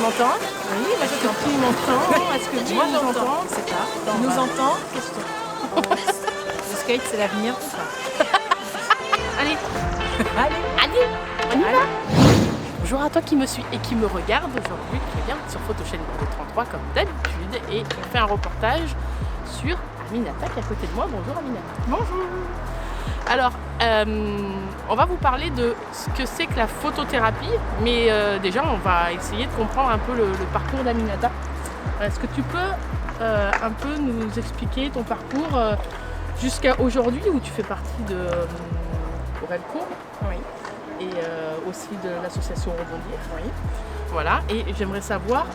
m'entends? Oui, moi Est-ce que je t'entends. tu m'entends? Est-ce que Moi tu nous j'entends, entends? c'est ça. Bon, Tu nous bah. entends? Le skate c'est l'avenir ou pas? Allez, Allez, on y va. Bonjour à toi qui me suis et qui me regarde aujourd'hui, qui regarde sur Photochaîne 33 comme d'habitude, et on fait un reportage sur Aminata qui est à côté de moi. Bonjour Aminata. bonjour. Alors, on va vous parler de ce que c'est que la photothérapie, mais déjà on va essayer de comprendre un peu le parcours d'Aminata. Est-ce que tu peux un peu nous expliquer ton parcours jusqu'à aujourd'hui où tu fais partie de Orelco? Oui. Et aussi de l'association Rebondir. Oui. Voilà, et j'aimerais savoir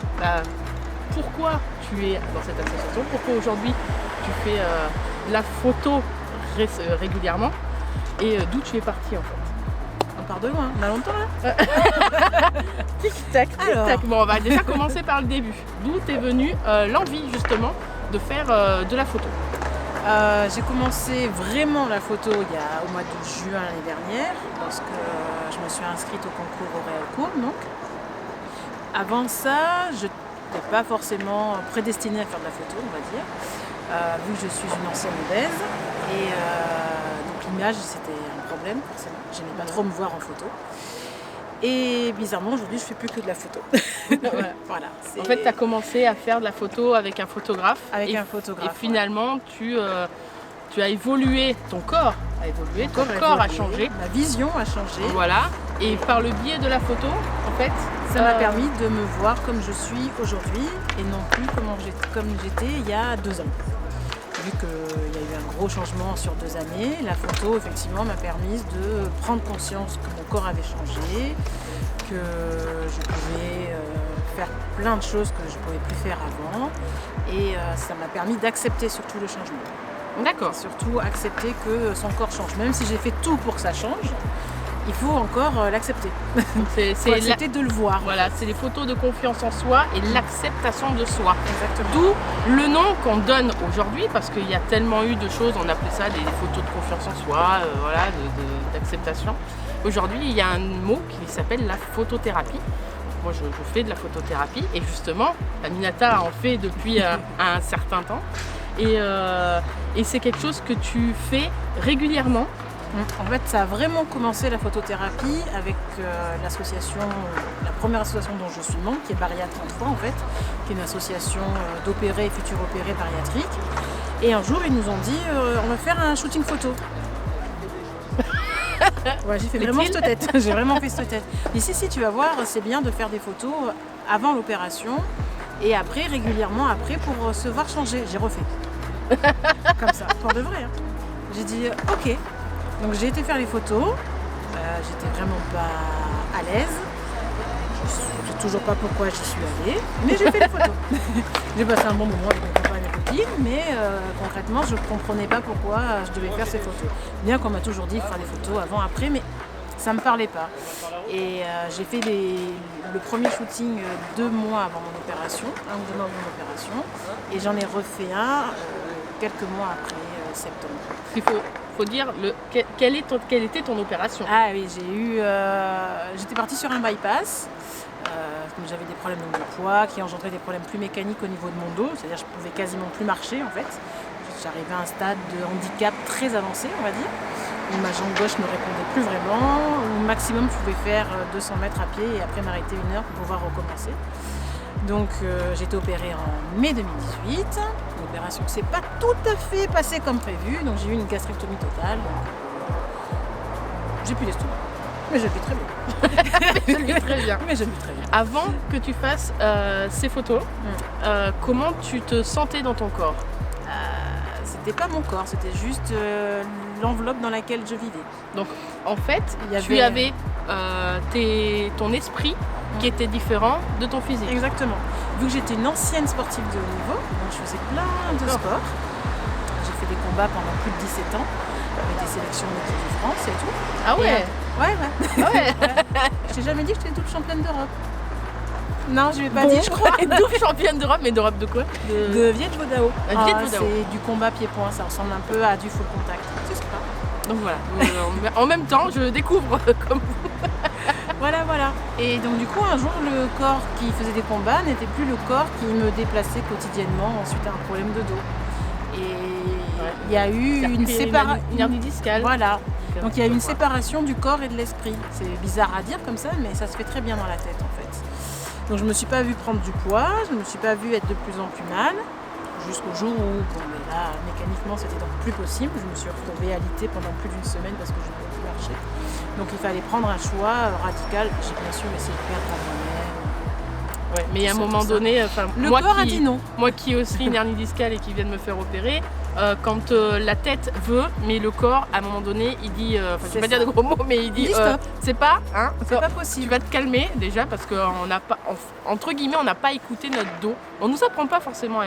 pourquoi tu es dans cette association, pourquoi aujourd'hui tu fais de la photo régulièrement et d'où tu es partie en fait. On part de loin, on a longtemps là. Tic-tac, Alors. tic-tac. Bon, on va déjà commencer par le début. D'où t'es venue l'envie justement de faire de la photo? J'ai commencé vraiment la photo au mois de juin l'année dernière parce que je me suis inscrite au concours Orelco donc. Avant ça, je n'étais pas forcément prédestinée à faire de la photo, on va dire, vu que je suis une ancienne obèse et donc l'image c'était un problème forcément. J'aimais pas trop me voir en photo. Et bizarrement aujourd'hui je fais plus que de la photo. Voilà, En fait, tu as commencé à faire de la photo avec un photographe. avec un Et photographe. finalement, tu as évolué, ton corps a évolué, ton Mon corps a évolué, changé. ma vision a changé. Voilà. Et par le biais de la photo, en fait, Ça m'a permis de me voir comme je suis aujourd'hui et non plus comme j'étais il y a 2 ans. Vu qu'il y a eu un gros changement sur 2 années, la photo effectivement m'a permis de prendre conscience que mon corps avait changé, que je pouvais faire plein de choses que je ne pouvais plus faire avant et ça m'a permis d'accepter surtout le changement. D'accord. Surtout accepter que son corps change. Même si j'ai fait tout pour que ça change, il faut encore l'accepter. C'est C'est accepter de le voir. Voilà, c'est les photos de confiance en soi et l'acceptation de soi. Exactement. D'où le nom qu'on donne aujourd'hui, parce qu'il y a tellement eu de choses, on appelait ça des photos de confiance en soi, voilà, d'acceptation. Aujourd'hui, il y a un mot qui s'appelle la photothérapie. Moi, je fais de la photothérapie et justement, Aminata en fait depuis un certain temps. Et c'est quelque chose que tu fais régulièrement. En fait, ça a vraiment commencé la photothérapie avec l'association, la première association dont je suis membre, qui est Bariat 33 en fait, qui est une association d'opérés et futurs opérés bariatriques. Et un jour, ils nous ont dit on va faire un shooting photo. Ouais, j'ai fait vraiment cette tête. J'ai vraiment fait cette tête. Mais si, tu vas voir, c'est bien de faire des photos avant l'opération et après, régulièrement après, pour se voir changer. J'ai refait. Comme ça, pour de vrai. Hein. J'ai dit ok. Donc j'ai été faire les photos, j'étais vraiment pas à l'aise, je sais toujours pas pourquoi j'y suis allée, mais j'ai fait les photos. J'ai passé un bon moment avec mon copain et mes copines, mais concrètement je comprenais pas pourquoi je devais faire ces photos. Bien qu'on m'a toujours dit faire des photos avant, après, mais ça me parlait pas. Et j'ai fait le premier shooting 2 mois avant mon opération, 1 ou 2 mois avant mon opération, et j'en ai refait un quelques mois après septembre. Il faut dire quelle était ton opération. Ah oui, j'étais partie sur un bypass. Comme j'avais des problèmes de poids qui engendraient des problèmes plus mécaniques au niveau de mon dos, c'est-à-dire que je pouvais quasiment plus marcher en fait. J'arrivais à un stade de handicap très avancé, on va dire, où ma jambe gauche ne répondait plus vraiment. Au maximum, je pouvais faire 200 mètres à pied et après m'arrêter 1 heure pour pouvoir recommencer. Donc j'ai été opérée en mai 2018, une opération qui ne s'est pas tout à fait passée comme prévu, donc j'ai eu une gastrectomie totale. J'ai plus d'estomac, mais je vis très bien. Je le vis très bien. Mais je vis très bien. Avant que tu fasses ces photos, comment tu te sentais dans ton corps? C'était pas mon corps, c'était juste l'enveloppe dans laquelle je vivais. Donc en fait, Il y avait ton esprit qui était différent de ton physique. Exactement. Vu que j'étais une ancienne sportive de haut niveau, donc je faisais plein de sports. J'ai fait des combats pendant plus de 17 ans, avec des sélections de l'équipe de France et tout. Ah ouais. Ouais. Ah ouais. Je t'ai jamais dit que j'étais double championne d'Europe. Non, je ne l'ai pas dit, je crois. Double championne d'Europe, mais d'Europe de quoi? De Viet Vo Dao. Viet Vo Dao. C'est du combat pied-point, ça ressemble un peu à du full contact. C'est ça. Donc voilà. En même temps, je découvre comme vous. Voilà. Et donc du coup, un jour, le corps qui faisait des combats n'était plus le corps qui me déplaçait quotidiennement suite à un problème de dos. Et il y a eu une séparation. Une hernie discale. Voilà. Donc il y a une séparation du corps et de l'esprit. C'est bizarre à dire comme ça, mais ça se fait très bien dans la tête en fait. Donc je me suis pas vue prendre du poids, je me suis pas vue être de plus en plus mal, jusqu'au jour où, bon mais là, mécaniquement c'était donc plus possible. Je me suis retrouvée alitée pendant plus d'une semaine parce que je ne pouvais plus marcher. Donc il fallait prendre un choix radical. J'ai bien sûr essayé de perdre moi-même. Ouais, mais à un moment donné, le corps a dit non. Moi qui ai aussi une hernie discale et qui vient de me faire opérer, quand la tête veut, mais le corps, à un moment donné, il dit, je ne vais pas dire de gros mots, mais il dit stop. C'est pas, hein, C'est pas possible. Tu vas te calmer déjà parce qu'on n'a pas, entre guillemets, on n'a pas écouté notre dos. On nous apprend pas forcément à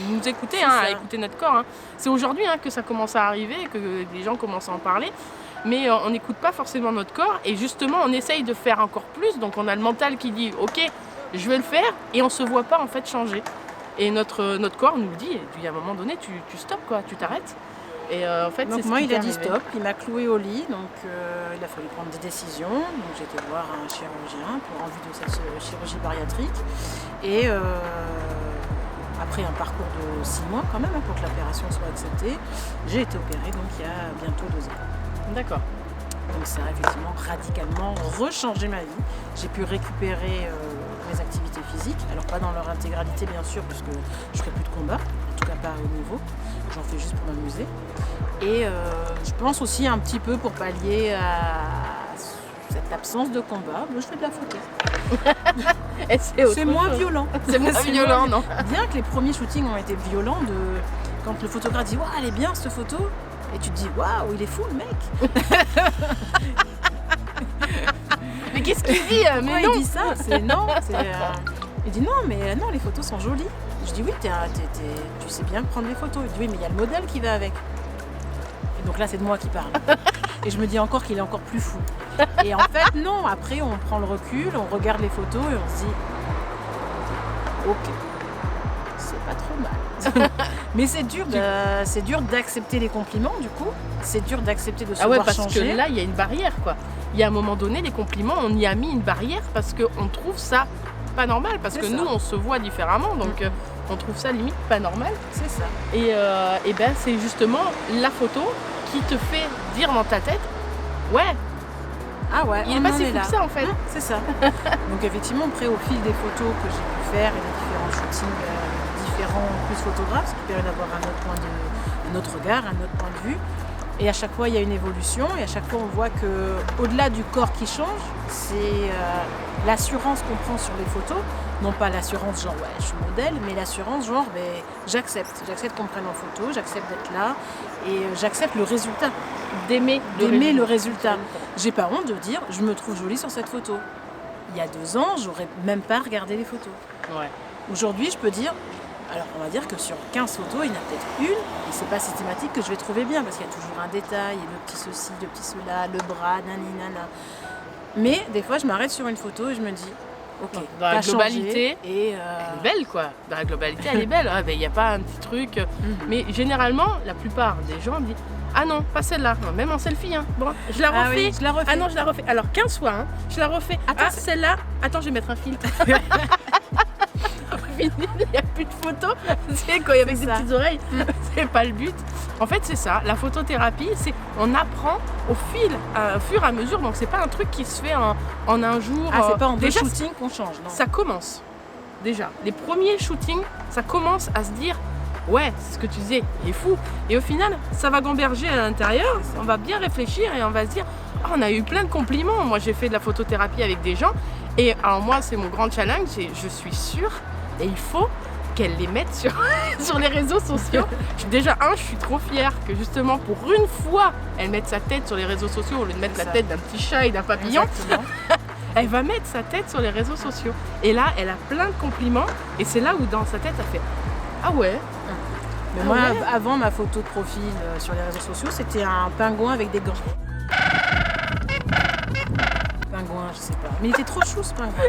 nous écouter, à écouter notre corps. Hein. C'est aujourd'hui que ça commence à arriver, que les gens commencent à en parler. Mais on n'écoute pas forcément notre corps et justement on essaye de faire encore plus. Donc on a le mental qui dit ok, je vais le faire et on se voit pas en fait changer. Et notre corps nous le dit, et puis à un moment donné tu stoppes quoi, tu t'arrêtes. Et en fait donc c'est moi ce il a dit arrivé. stop, il m'a cloué au lit, donc il a fallu prendre des décisions. Donc j'ai été voir un chirurgien en vue de cette chirurgie bariatrique. Et après un parcours de 6 mois quand même pour que l'opération soit acceptée, j'ai été opérée donc il y a bientôt 2 ans. D'accord. Donc ça a effectivement radicalement rechangé ma vie. J'ai pu récupérer mes activités physiques, alors pas dans leur intégralité bien sûr, puisque je ne ferai plus de combat, en tout cas pas au niveau, j'en fais juste pour m'amuser. Et je pense aussi un petit peu pour pallier à cette absence de combat, je fais de la photo. C'est moins violent. C'est moins violent, non? Bien que les premiers shootings ont été violents, quand le photographe dit waouh, elle est bien cette photo. Et tu te dis, waouh, il est fou le mec. Mais qu'est-ce qu'il dit? Mais non. Il dit ça, il dit non, mais non, les photos sont jolies. Je dis oui, tu sais bien prendre les photos. Il dit oui, mais il y a le modèle qui va avec. Et donc là, c'est de moi qui parle. Et je me dis encore qu'il est encore plus fou. Et en fait, non, après, on prend le recul, on regarde les photos et on se dit, ok, c'est pas trop mal. Mais c'est dur d'accepter les compliments du coup. C'est dur d'accepter de se voir parce changer. que là il y a une barrière quoi. Il y a un moment donné les compliments on y a mis une barrière parce qu'on trouve ça pas normal. Parce que nous on se voit différemment donc on trouve ça limite pas normal. C'est ça. Et ben c'est justement la photo qui te fait dire dans ta tête ouais. Ah ouais, il est pas si fou que ça en fait. C'est ça. Donc effectivement après au fil des photos que j'ai pu faire et des différents shootings plus photographes, ce qui permet d'avoir un autre regard, un autre point de vue. Et à chaque fois, il y a une évolution et à chaque fois, on voit qu'au-delà du corps qui change, c'est l'assurance qu'on prend sur les photos. Non pas l'assurance genre, ouais, je suis modèle, mais l'assurance genre, j'accepte. J'accepte qu'on me prenne en photo, j'accepte d'être là et j'accepte le résultat. D'aimer le résultat. J'ai pas honte de dire, je me trouve jolie sur cette photo. Il y a 2 ans, j'aurais même pas regardé les photos. Ouais. Aujourd'hui, je peux dire, alors on va dire que sur 15 photos, il y en a peut-être une, et c'est pas systématique que je vais trouver bien, parce qu'il y a toujours un détail, le petit ceci, le petit cela, le bras, nani nana. Mais des fois, je m'arrête sur une photo et je me dis, ok, dans la globalité, et elle est belle quoi. Dans la globalité, elle est belle. Il n'y a pas un petit truc. Mais généralement, la plupart des gens disent ah non, pas celle-là, même en selfie. Hein. Bon, je la refais. Ah oui, je la refais. Ah non, je la refais. Alors 15 fois, hein, je la refais. Attends, celle-là. Attends, je vais mettre un filtre. Il n'y a plus de photos. C'est quand il y avait des petites oreilles. C'est pas le but. En fait, c'est ça. La photothérapie, c'est on apprend au fur et à mesure. Donc, c'est pas un truc qui se fait en un jour. Ah, c'est pas en 2 déjà, shootings qu'on change. Non. Ça commence. Déjà, les premiers shootings, ça commence à se dire ouais, c'est ce que tu disais, il est fou. Et au final, ça va gamberger à l'intérieur. On va bien réfléchir et on va se dire oh, on a eu plein de compliments. Moi, j'ai fait de la photothérapie avec des gens. Et alors, moi, c'est mon grand challenge. Je suis sûre. Et il faut qu'elle les mette sur les réseaux sociaux. Déjà, je suis trop fière que justement, pour une fois, elle mette sa tête sur les réseaux sociaux au lieu de mettre la tête d'un petit chat et d'un papillon. Elle va mettre sa tête sur les réseaux sociaux. Et là, elle a plein de compliments. Et c'est là où, dans sa tête, elle fait ah ouais. Mais moi, avant ma photo de profil sur les réseaux sociaux, c'était un pingouin avec des gants. Pingouin, je sais pas. Mais il était trop chou ce pingouin.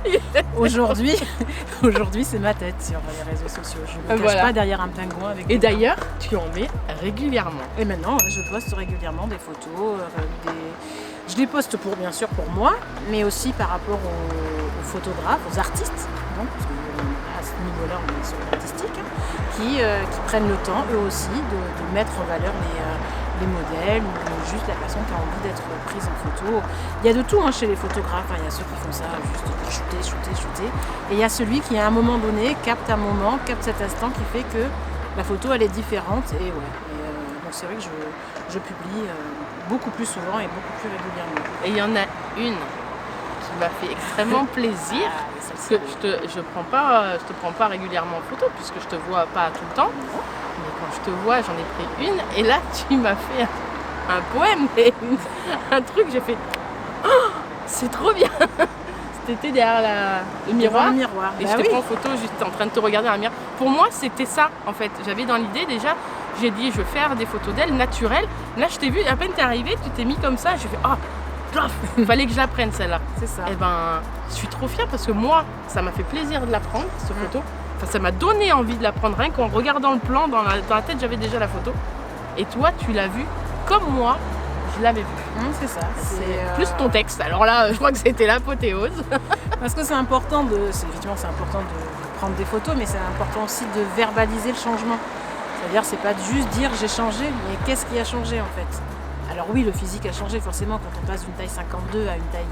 Aujourd'hui, c'est ma tête sur les réseaux sociaux. Je ne me cache pas derrière un pingouin avec des gants. D'ailleurs, tu en mets régulièrement. Et maintenant, je poste régulièrement des photos. Je les poste bien sûr pour moi, mais aussi par rapport aux photographes, aux artistes, donc, parce qu'à ce niveau-là on est sur l'artistique, qui prennent le temps eux aussi de mettre en valeur les modèles ou juste la personne qui a envie d'être prise en photo. Il y a de tout chez les photographes, il y a ceux qui font ça juste pour shooter. Et il y a celui qui à un moment donné capte cet instant qui fait que la photo elle est différente. Et donc c'est vrai que je publie beaucoup plus souvent et beaucoup plus régulièrement. Et il y en a une qui m'a fait extrêmement plaisir, parce que je te prends pas régulièrement en photo puisque je te vois pas tout le temps. Mais quand je te vois, j'en ai pris une et là tu m'as fait un poème et un truc, j'ai fait oh, c'est trop bien. C'était derrière le miroir. Le miroir. Et je te prends en photo juste en train de te regarder dans le miroir. Pour moi c'était ça en fait. J'avais dans l'idée déjà, j'ai dit je vais faire des photos d'elle naturelles. Là je t'ai vu, à peine t'es arrivée, tu t'es mis comme ça, j'ai fait oh, il fallait que je la prenne celle-là. C'est ça. Et je suis trop fière parce que moi, ça m'a fait plaisir de la prendre, cette photo. Enfin, ça m'a donné envie de la prendre, rien qu'en regardant le plan, dans la tête, j'avais déjà la photo. Et toi, tu l'as vue comme moi, je l'avais vue. C'est ça. C'est plus ton texte. Alors là, je crois que c'était l'apothéose. Parce que c'est important effectivement, c'est important de prendre des photos, mais c'est important aussi de verbaliser le changement. C'est-à-dire, c'est pas juste dire j'ai changé, mais qu'est-ce qui a changé en fait? Alors oui, le physique a changé forcément quand on passe d'une taille 52 à une taille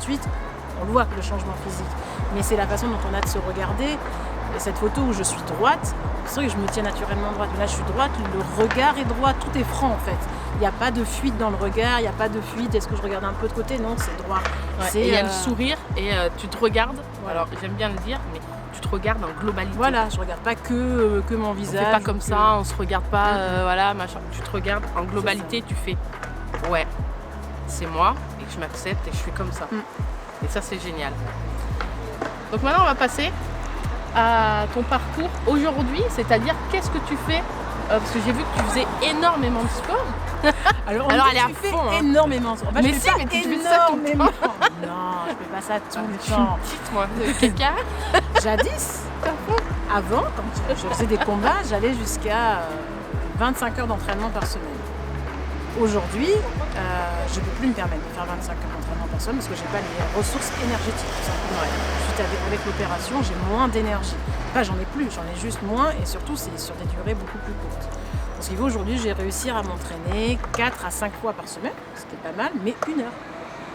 40-38, on le voit le changement physique. Mais c'est la façon dont on a de se regarder. Et cette photo où je suis droite, c'est vrai que je me tiens naturellement droite, mais là je suis droite, le regard est droit, tout est franc en fait. Il n'y a pas de fuite dans le regard, il n'y a pas de fuite, est-ce que je regarde un peu de côté? Non, c'est droit. Ouais, il y a le sourire et tu te regardes, alors j'aime bien le dire, mais tu te regardes en globalité. Voilà, je regarde pas que mon visage. On fait pas comme ça, on se regarde pas, voilà, machin. Tu te regardes en globalité, tu fais ouais, c'est moi et que je m'accepte et je suis comme ça. Et ça c'est génial. Donc maintenant on va passer à ton parcours aujourd'hui, c'est-à-dire qu'est-ce que tu fais parce que j'ai vu que tu faisais énormément de sport. Alors elle est à fond. Énormément. Mais si, mais tu fais ça tout le temps. Non, je fais pas ça tout le temps. Je suis petite moi, quelqu'un. Jadis, avant, quand je faisais des combats, j'allais jusqu'à 25 heures d'entraînement par semaine. Aujourd'hui, je ne peux plus me permettre de faire 25 heures d'entraînement par semaine parce que je n'ai pas les ressources énergétiques. Suite avec l'opération, j'ai moins d'énergie. Enfin, j'en ai plus, j'en ai juste moins et surtout, c'est sur des durées beaucoup plus courtes. Parce qu'aujourd'hui, j'ai réussi à m'entraîner 4 à 5 fois par semaine, ce qui est pas mal, mais 1 heure.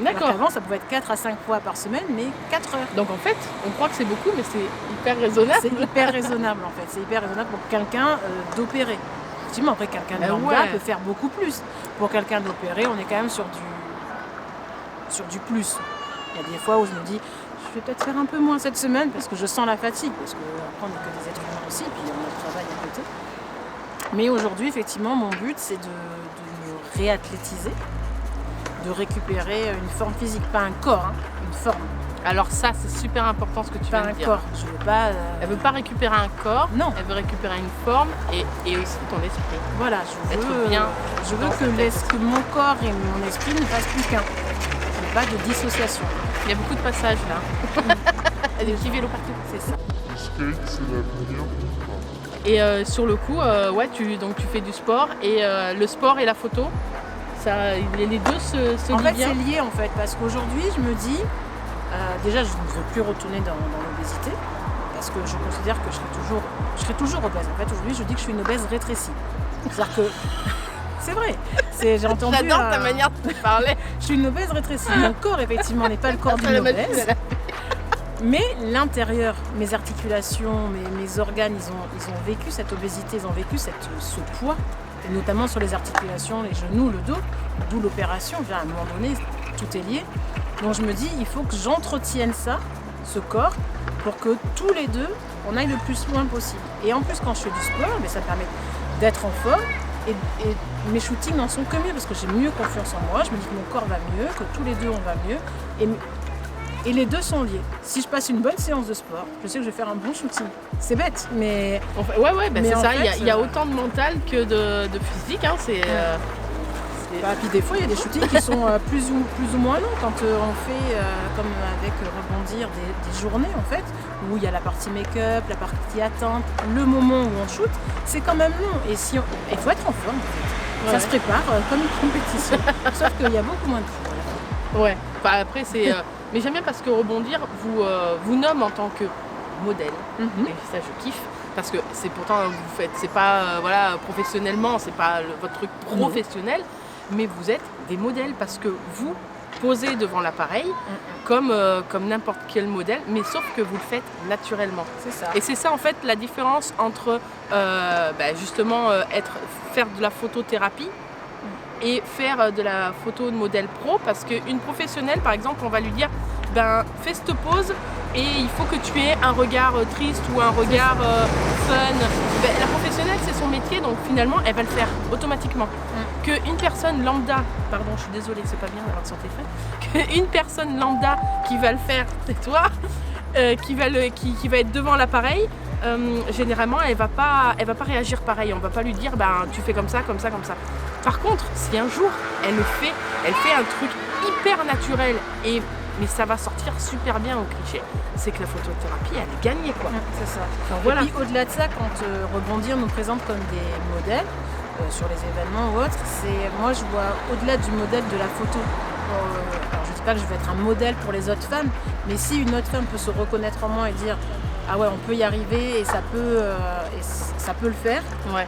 D'accord. Avant, ça pouvait être 4 à 5 fois par semaine, mais 4 heures. Donc en fait, on croit que c'est beaucoup, mais c'est hyper raisonnable. C'est hyper raisonnable en fait. C'est hyper raisonnable pour quelqu'un d'opérer. Effectivement, après, quelqu'un de lambda peut faire beaucoup plus. Pour quelqu'un d'opéré, on est quand même sur du plus. Il y a des fois où je me dis, je vais peut-être faire un peu moins cette semaine parce que je sens la fatigue. Parce qu'après, on n'est que des êtres humains aussi, puis on a le travail à côté. Mais aujourd'hui, effectivement, mon but, c'est de me réathlétiser, de récupérer une forme physique, pas un corps, une forme. Alors ça, c'est super important ce que tu viens de dire. Pas un corps, je veux pas... Elle veut pas récupérer un corps, non. Elle veut récupérer une forme et aussi ton esprit. Voilà, je veux que mon corps et mon esprit ne fassent plus qu'un. Il n'y a pas de dissociation. Il y a beaucoup de passages là. Il y a des petits vélos partout. C'est ça. Le skate, c'est l'avenir. Et sur le coup, tu fais du sport et le sport et la photo, les deux se lient bien. En fait, c'est lié en fait, parce qu'aujourd'hui, je me dis, déjà, je ne veux plus retourner dans l'obésité, parce que je considère que je serai toujours obèse. En fait, aujourd'hui, je dis que je suis une obèse rétrécie. C'est-à-dire que c'est vrai. J'ai entendu. J'adore ta manière de parler. Je suis une obèse rétrécie. Mon corps, effectivement, n'est pas le corps d'une obèse. Mais l'intérieur, mes articulations, mes organes, ils ont vécu cette obésité, ils ont vécu ce poids, et notamment sur les articulations, les genoux, le dos, d'où l'opération. À un moment donné, tout est lié. Donc je me dis, il faut que j'entretienne ça, ce corps, pour que tous les deux, on aille le plus loin possible. Et en plus, quand je fais du sport, ça me permet d'être en forme, et mes shootings n'en sont que mieux, parce que j'ai mieux confiance en moi, je me dis que mon corps va mieux, que tous les deux on va mieux, et les deux sont liés. Si je passe une bonne séance de sport, je sais que je vais faire un bon shooting. C'est bête, mais... c'est ça, il y a autant de mental que de physique. Puis des fois, il y a des shootings qui sont plus ou moins longs. Quand on fait, comme avec Rebondir, des journées, en fait, où il y a la partie make-up, la partie attente, le moment où on shoot, c'est quand même long. Et il faut être en forme, en fait. Ça se prépare comme une compétition. Sauf qu'il y a beaucoup moins de filles. Voilà. Ouais. Enfin, après, c'est. Mais j'aime bien parce que Rebondir vous nomme en tant que modèle. Et ça, je kiffe. Parce que c'est pourtant, vous faites, c'est pas professionnellement, c'est pas votre truc professionnel, mais vous êtes des modèles parce que vous posez devant l'appareil comme n'importe quel modèle, mais sauf que vous le faites naturellement. C'est ça. Et c'est ça en fait la différence entre justement faire de la photothérapie et faire de la photo de modèle pro, parce qu'une professionnelle par exemple, on va lui dire fais cette pose et il faut que tu aies un regard triste ou un regard fun. La professionnelle, c'est son métier, donc finalement elle va le faire automatiquement. Qu'une personne lambda, pardon, je suis désolée, c'est pas bien d'avoir sorti fait, qu'une personne lambda qui va le faire, c'est toi, qui va être devant l'appareil, généralement elle va pas réagir pareil. On va pas lui dire tu fais comme ça, comme ça, comme ça. Par contre, si un jour elle fait un truc hyper naturel mais ça va sortir super bien au cliché, c'est que la photothérapie elle est gagnée quoi. C'est ça. Enfin, voilà. Et puis au-delà de ça, quand Rebondir nous présente comme des modèles sur les événements ou autres, moi je vois au-delà du modèle de la photo. Alors je dis pas que je vais être un modèle pour les autres femmes, mais si une autre femme peut se reconnaître en moi et dire ah ouais on peut y arriver et ça peut le faire, Ouais.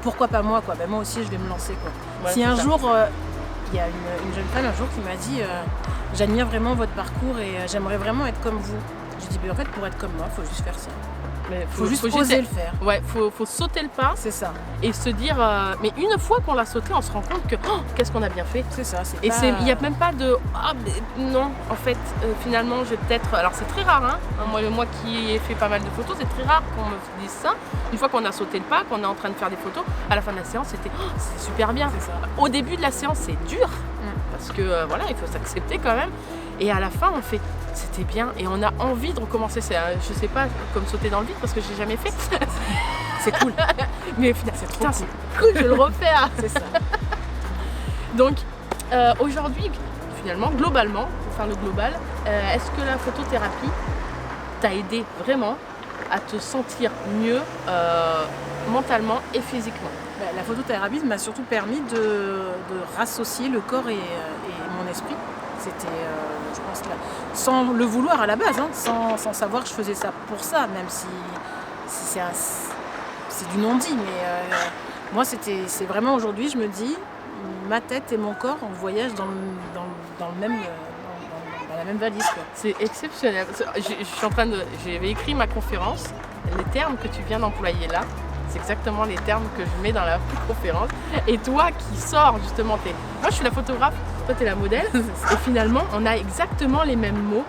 Pourquoi pas moi quoi. Moi aussi je vais me lancer quoi. Ouais, Si un ça. jour il y a une jeune femme un jour qui m'a dit j'admire vraiment votre parcours et j'aimerais vraiment être comme vous. J'ai dit en fait pour être comme moi, il faut juste faire ça. Mais Faut juste oser le faire. Ouais, faut sauter le pas C'est ça. et se dire mais une fois qu'on l'a sauté, on se rend compte que qu'est-ce qu'on a bien fait. C'est ça. Et il n'y a même pas de non, en fait finalement j'ai peut-être. Alors c'est très rare, moi qui ai fait pas mal de photos, c'est très rare qu'on me dise ça. Une fois qu'on a sauté le pas, qu'on est en train de faire des photos, à la fin de la séance c'était c'est super bien. C'est ça. Au début de la séance c'est dur parce que il faut s'accepter quand même. Et à la fin on fait c'était bien et on a envie de recommencer. Je sais pas comme sauter dans le vide parce que j'ai jamais fait. C'est cool. Mais finalement C'est trop c'est cool, je vais le refaire. C'est ça. Donc aujourd'hui, finalement, globalement, pour faire le global, est-ce que la photothérapie t'a aidé vraiment à te sentir mieux mentalement et physiquement? La photothérapie m'a surtout permis de rassocier le corps et mon esprit. C'était, je pense, sans le vouloir à la base, sans savoir que je faisais ça pour ça, même si c'est du non-dit. Mais moi, c'est vraiment aujourd'hui, je me dis, ma tête et mon corps, on voyage dans la même valise. Quoi. C'est exceptionnel. J'avais écrit ma conférence, les termes que tu viens d'employer là, c'est exactement les termes que je mets dans la conférence. Et toi qui sors justement, moi je suis la photographe, toi t'es la modèle, et finalement on a exactement les mêmes mots.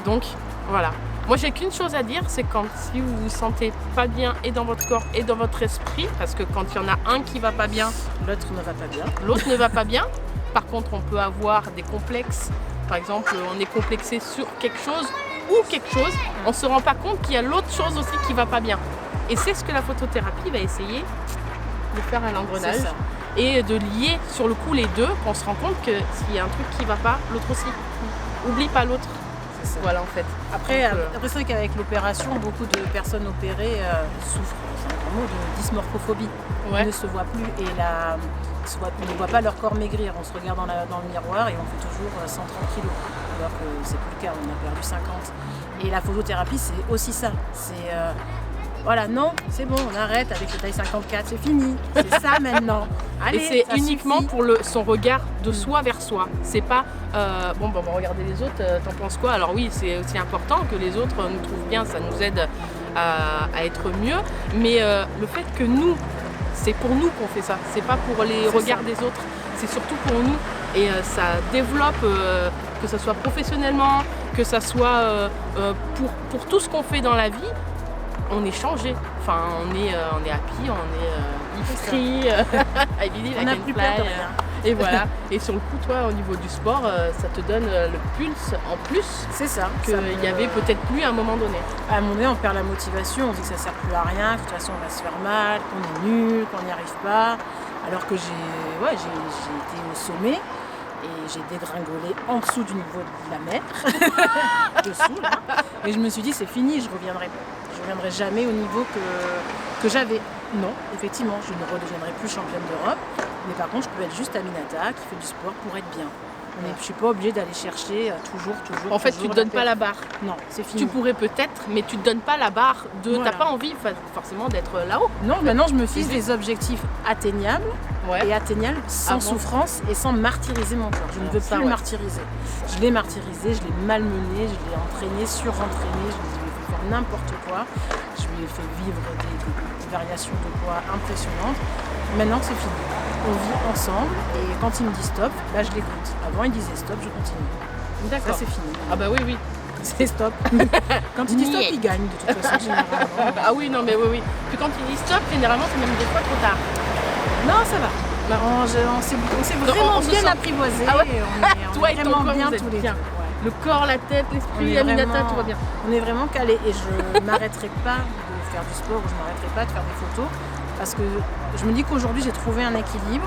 Donc voilà. Moi j'ai qu'une chose à dire, c'est si vous vous sentez pas bien et dans votre corps et dans votre esprit, parce que quand il y en a un qui va pas bien, l'autre ne va pas bien. L'autre ne va pas bien. Par contre on peut avoir des complexes. Par exemple, on est complexé sur quelque chose ou quelque chose, on ne se rend pas compte qu'il y a l'autre chose aussi qui ne va pas bien. Et c'est ce que la photothérapie va essayer de faire à l'engrenage et de lier sur le coup les deux, qu'on se rend compte que s'il y a un truc qui ne va pas, l'autre aussi. Oublie pas l'autre. Voilà en fait. Après c'est vrai qu'avec l'opération, beaucoup de personnes opérées souffrent, c'est un grand mot, de dysmorphophobie. Ouais. Ils ne se voient plus et on ne voit pas leur corps maigrir. On se regarde dans le miroir et on fait toujours 130 kilos. Alors que c'est plus le cas, on a perdu 50. Et la photothérapie, c'est aussi ça. C'est voilà, non, c'est bon, on arrête avec le taille 54, c'est fini. C'est ça maintenant. Allez, et c'est uniquement suffit. pour son regard de soi vers soi. C'est pas on va regarder les autres, t'en penses quoi? Alors oui, c'est aussi important que les autres nous trouvent bien, ça nous aide à être mieux. Mais le fait que nous, c'est pour nous qu'on fait ça, c'est pas pour les regards des autres, c'est surtout pour nous. Et ça développe, que ça soit professionnellement, que ça soit pour tout ce qu'on fait dans la vie. On est changé, enfin on est happy, on est free, on n'a plus peur de rien. Et voilà. Et sur le coup, toi, au niveau du sport, ça te donne le pulse en plus. C'est ça. Qu'il y avait peut-être plus à un moment donné. À un moment donné, on perd la motivation, on dit que ça sert plus à rien, que de toute façon on va se faire mal, qu'on est nul, qu'on n'y arrive pas. Alors que j'ai été au sommet et j'ai dégringolé en dessous du niveau de la mer, dessous là. Et je me suis dit c'est fini, je reviendrai jamais au niveau que j'avais. Non, effectivement, je ne redeviendrai plus championne d'Europe, Mais par contre, je peux être juste Aminata qui fait du sport pour être bien. Je ne suis pas obligée d'aller chercher toujours. En fait, tu ne te donnes pas la barre. Non, c'est fini. Tu pourrais peut-être, mais tu ne te donnes pas la barre de... Voilà. T'as pas envie forcément d'être là-haut. Non, maintenant je me fixe des objectifs atteignables et atteignables sans souffrance et sans martyriser mon corps. Je ne veux plus le martyriser. Je l'ai martyrisé, je l'ai malmené, je l'ai entraîné, surentraîné, je lui ai fait faire n'importe quoi. Je lui ai fait vivre des variations de poids impressionnantes. Maintenant c'est fini. On vit ensemble et quand il me dit stop, bah, je l'écoute. Avant il disait stop, je continue. D'accord. Ça c'est fini. Ah bah oui. C'est stop. Quand il dit stop, il gagne de toute façon généralement. Ah oui, non mais oui. Puis quand il dit stop, généralement c'est même des fois trop tard. Non, ça va. On s'est vraiment bien apprivoisé. Ah ouais. On Toi est et ton vraiment corps, bien vous êtes tous les bien. deux. Ouais. Le corps, la tête, l'esprit, Aminata, tout va bien. On est vraiment calés et je ne m'arrêterai pas de faire du sport, je ne m'arrêterai pas de faire des photos parce que je me dis qu'aujourd'hui j'ai trouvé un équilibre.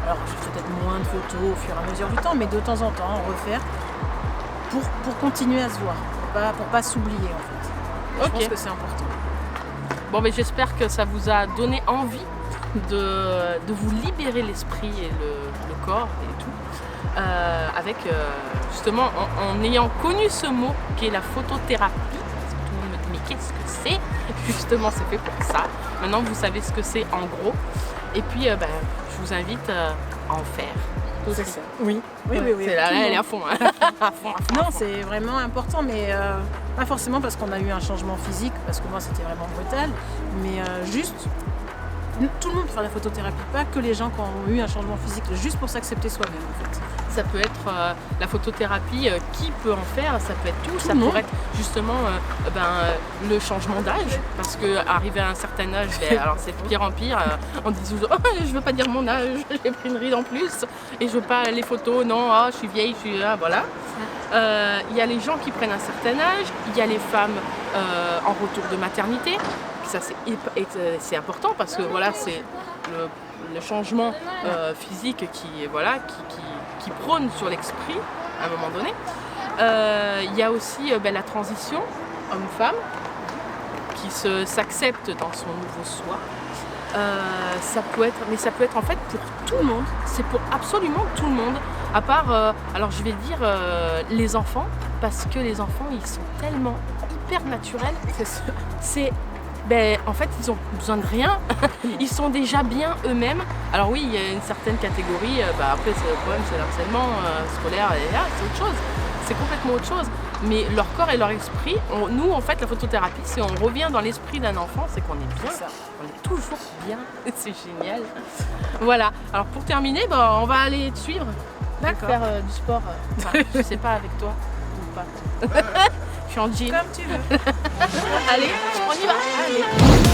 Alors je fais peut-être moins de photos au fur et à mesure du temps, mais de temps en temps en refaire pour continuer à se voir, pour pas s'oublier en fait. Je pense que c'est important. Bon, mais j'espère que ça vous a donné envie de vous libérer l'esprit et le corps et tout, avec justement en ayant connu ce mot qui est la photothérapie. Parce que tout le monde me dit mais qu'est-ce que c'est? Justement c'est fait pour ça. Maintenant vous savez ce que c'est en gros. Et puis je vous invite à en faire. C'est ça. Oui. Là, elle est à fond. Hein. à fond. Non, c'est vraiment important, mais pas forcément parce qu'on a eu un changement physique, parce que moi c'était vraiment brutal, mais juste, tout le monde peut faire la photothérapie, pas que les gens qui ont eu un changement physique, juste pour s'accepter soi-même en fait. Ça peut être la photothérapie, qui peut en faire, ça peut être tout. Ça pourrait être justement le changement d'âge, parce qu'arriver à un certain âge, alors c'est de pire en pire, on dit toujours je veux pas dire mon âge, j'ai pris une ride en plus, et je veux pas les photos, non, je suis vieille, je suis là, voilà. Il y a les gens qui prennent un certain âge, il y a les femmes en retour de maternité, ça c'est important parce que voilà, c'est le changement physique qui prône sur l'esprit à un moment donné. Il y a aussi la transition homme-femme qui s'accepte dans son nouveau soi. Ça peut être en fait pour tout le monde, c'est pour absolument tout le monde, à part, alors je vais dire les enfants, parce que les enfants ils sont tellement hyper naturels, en fait ils ont besoin de rien, ils sont déjà bien eux-mêmes. Alors oui, il y a une certaine catégorie, après c'est le problème, c'est l'harcèlement scolaire, et là c'est autre chose, c'est complètement autre chose. Mais leur corps et leur esprit, nous en fait la photothérapie, c'est on revient dans l'esprit d'un enfant, c'est qu'on est bien, on est toujours bien, c'est génial. Voilà, alors pour terminer, on va aller te suivre, faire du sport, je sais pas avec toi ou pas. Je suis en jean. Comme tu veux. Allez, on y va. Allez.